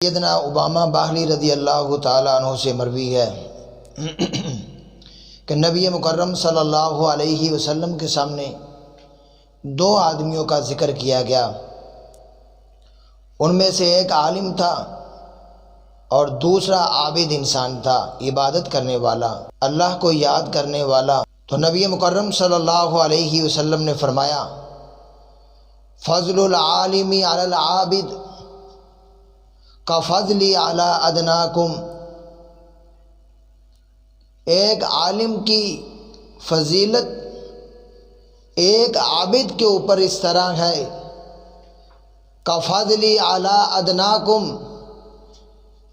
سیدنا امامہ باہلی رضی اللہ تعالیٰ عنہ سے مروی ہے کہ نبی مکرم صلی اللہ علیہ وسلم کے سامنے دو آدمیوں کا ذکر کیا گیا۔ ان میں سے ایک عالم تھا اور دوسرا عابد انسان تھا، عبادت کرنے والا، اللہ کو یاد کرنے والا۔ تو نبی مکرم صلی اللہ علیہ وسلم نے فرمایا، فضل العالم علی العابد کفضلی علی ادناکم، ایک عالم کی فضیلت ایک عابد کے اوپر اس طرح ہے، کفضلی علی ادناکم،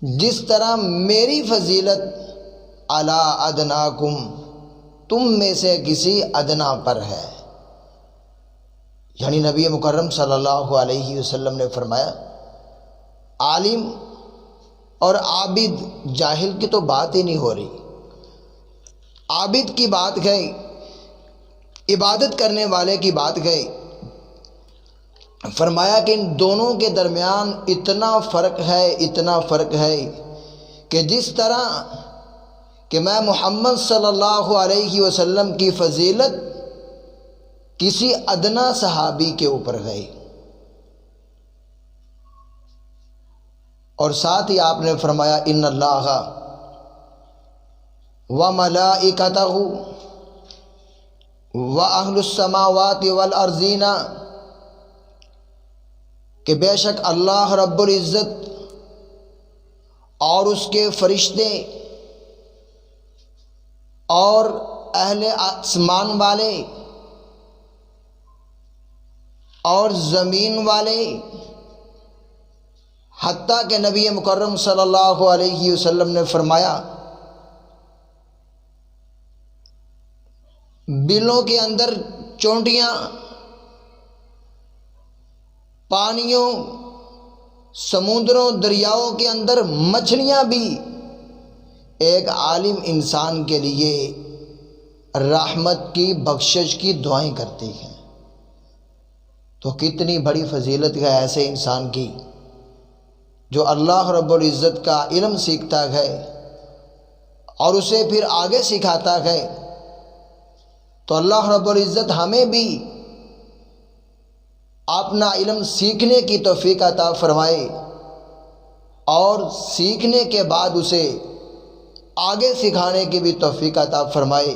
جس طرح میری فضیلت علی ادناکم، تم میں سے کسی ادنا پر ہے۔ یعنی نبی مکرم صلی اللہ علیہ وسلم نے فرمایا، عالم اور عابد، جاہل کی تو بات ہی نہیں ہو رہی، عابد کی بات گئی، عبادت کرنے والے کی بات گئی۔ فرمایا کہ ان دونوں کے درمیان اتنا فرق ہے کہ جس طرح کہ میں محمد صلی اللہ علیہ وسلم کی فضیلت کسی ادنا صحابی کے اوپر گئی، اور ساتھ ہی آپ نے فرمایا، ان اللہ وملائکتہ واہل السماوات والارضین، کہ بے شک اللہ رب العزت اور اس کے فرشتے اور اہل آسمان والے اور زمین والے، حتیٰ کہ نبی مکرم صلی اللہ علیہ وسلم نے فرمایا، بلوں کے اندر چونٹیاں، پانیوں، سمندروں، دریاؤں کے اندر مچھلیاں بھی ایک عالم انسان کے لیے رحمت کی، بخشش کی دعائیں کرتی ہیں۔ تو کتنی بڑی فضیلت ہے ایسے انسان کی جو اللہ رب العزت کا علم سیکھتا ہے اور اسے پھر آگے سکھاتا ہے۔ تو اللہ رب العزت ہمیں بھی اپنا علم سیکھنے کی توفیق عطا فرمائے اور سیکھنے کے بعد اسے آگے سکھانے کی بھی توفیق عطا فرمائے۔